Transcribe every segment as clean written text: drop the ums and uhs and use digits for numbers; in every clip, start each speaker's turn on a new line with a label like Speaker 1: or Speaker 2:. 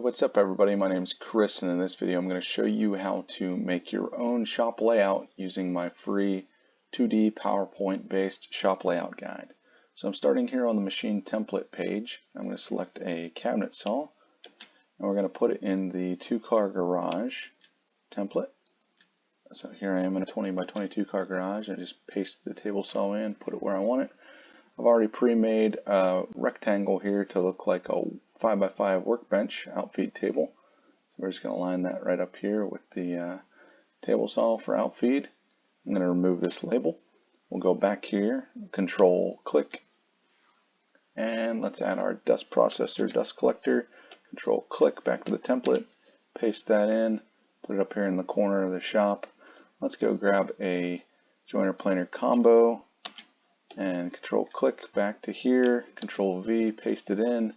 Speaker 1: What's up everybody? My name is Chris, and in this video I'm going to show you how to make your own shop layout using my free 2D PowerPoint based shop layout guide. So I'm starting here on the machine template page. I'm going to select a cabinet saw and we're going to put it in the 2-car garage template. So here I am in a 20 by 22 car garage. I just paste the table saw in, put it where I want it. I've already pre-made a rectangle here to look like a 5x5 workbench outfeed table. So we're just going to line that right up here with the table saw for outfeed. I'm going to remove this label. We'll go back here, Control click, and let's add our dust processor, dust collector. Control click back to the template, paste that in, put it up here in the corner of the shop. Let's go grab a joiner planer combo and Control click back to here, Control V, paste it in.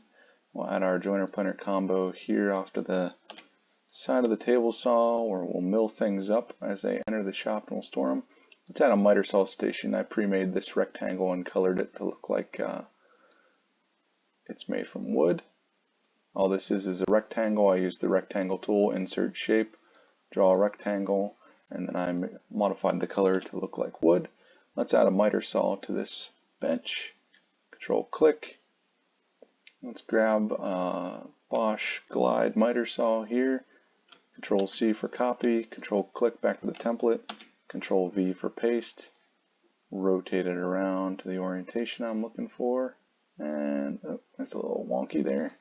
Speaker 1: We'll add our joiner planer combo here off to the side of the table saw where we'll mill things up as they enter the shop and we'll store them. Let's add a miter saw station. I pre-made this rectangle and colored it to look like it's made from wood. All this is a rectangle. I used the rectangle tool, insert shape, draw a rectangle, and then I modified the color to look like wood. Let's add a miter saw to this bench. Control click. Let's grab Bosch Glide miter saw here. Control C for copy. Control click back to the template. Control V for paste. Rotate it around to the orientation I'm looking for. And oh, that's a little wonky there.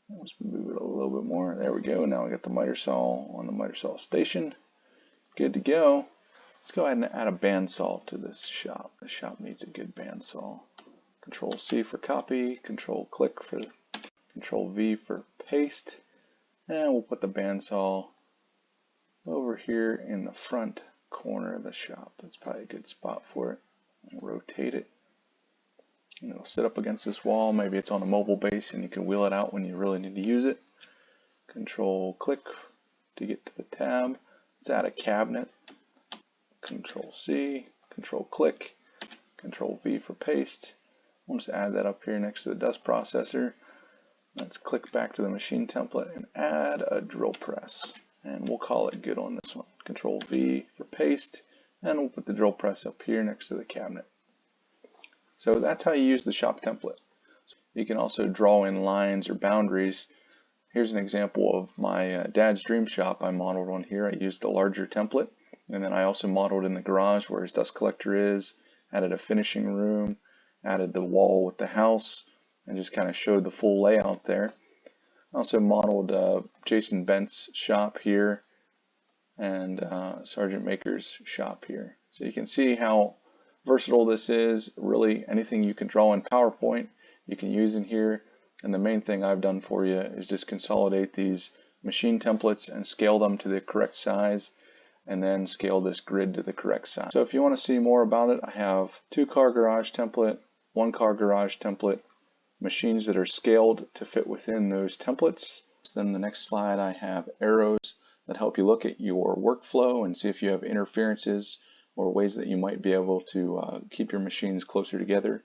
Speaker 1: Let's move it a little bit more. There we go. Now we got the miter saw on the miter saw station. Good to go. Let's go ahead and add a bandsaw to this shop. The shop needs a good bandsaw. Control C for copy, Control click for Control V for paste, and we'll put the bandsaw over here in the front corner of the shop. That's probably a good spot for it. And rotate it. And it'll sit up against this wall. Maybe it's on a mobile base and you can wheel it out when you really need to use it. Control click to get to the tab. Let's add a cabinet. Control C, Control click, Control V for paste. We'll just add that up here next to the dust processor. Let's click back to the machine template and add a drill press. And we'll call it good on this one. Control V for paste, and we'll put the drill press up here next to the cabinet. So that's how you use the shop template. You can also draw in lines or boundaries. Here's an example of my dad's dream shop I modeled on here. I used a larger template, and then I also modeled in the garage where his dust collector is, added a finishing room, added the wall with the house, and just kind of showed the full layout there. I also modeled Jason Bent's shop here and Sergeant Maker's shop here. So you can see how versatile this is. Really anything you can draw in PowerPoint you can use in here. And the main thing I've done for you is just consolidate these machine templates and scale them to the correct size, and then scale this grid to the correct size. So if you want to see more about it, I have 2-car garage template, 1-car garage template, machines that are scaled to fit within those templates. Then the next slide I have arrows that help you look at your workflow and see if you have interferences or ways that you might be able to keep your machines closer together.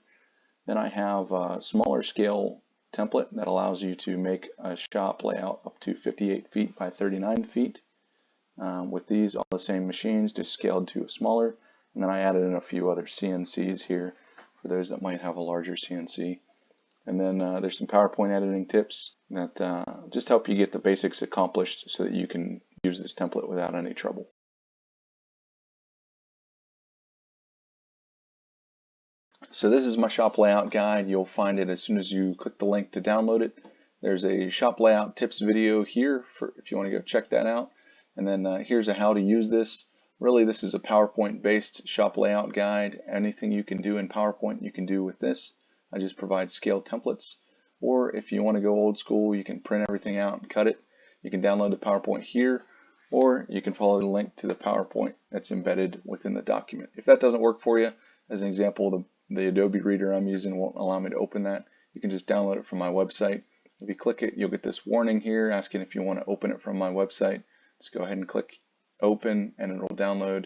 Speaker 1: Then I have a smaller scale template that allows you to make a shop layout up to 58 feet by 39 feet. With these, all the same machines, just scaled to a smaller. And then I added in a few other CNCs here for those that might have a larger CNC. And then there's some PowerPoint editing tips that just help you get the basics accomplished so that you can use this template without any trouble. So this is my shop layout guide. You'll find it as soon as you click the link to download it. There's a shop layout tips video here for if you want to go check that out. And then here's a how to use this. Really, this is a PowerPoint based shop layout guide. Anything you can do in PowerPoint you can do with this. I just provide scale templates. Or if you want to go old school, you can print everything out and cut it. You can download the PowerPoint here, or you can follow the link to the PowerPoint that's embedded within the document. If that doesn't work for you, as an example, the Adobe Reader I'm using won't allow me to open that. You can just download it from my website. If you click it, you'll get this warning here asking if you want to open it from my website. Just go ahead and click open and it will download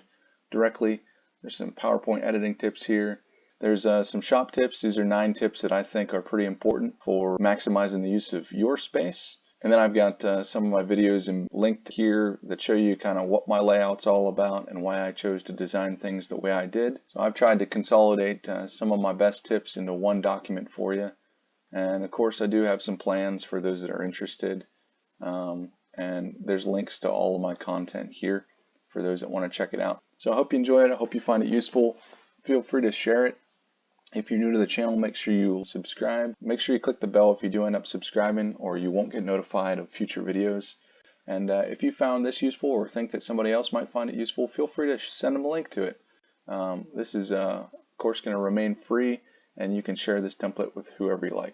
Speaker 1: directly. There's some PowerPoint editing tips here. There's some shop tips. These are 9 tips that I think are pretty important for maximizing the use of your space. And then I've got some of my videos linked here that show you kind of what my layout's all about and why I chose to design things the way I did. So I've tried to consolidate some of my best tips into one document for you. And of course I do have some plans for those that are interested. And there's links to all of my content here for those that want to check it out. So I hope you enjoy it. I hope you find it useful. Feel free to share it. If you're new to the channel, make sure you subscribe. Make sure you click the bell if you do end up subscribing, or you won't get notified of future videos. And if you found this useful or think that somebody else might find it useful, feel free to send them a link to it. This is, of course, going to remain free, and you can share this template with whoever you like.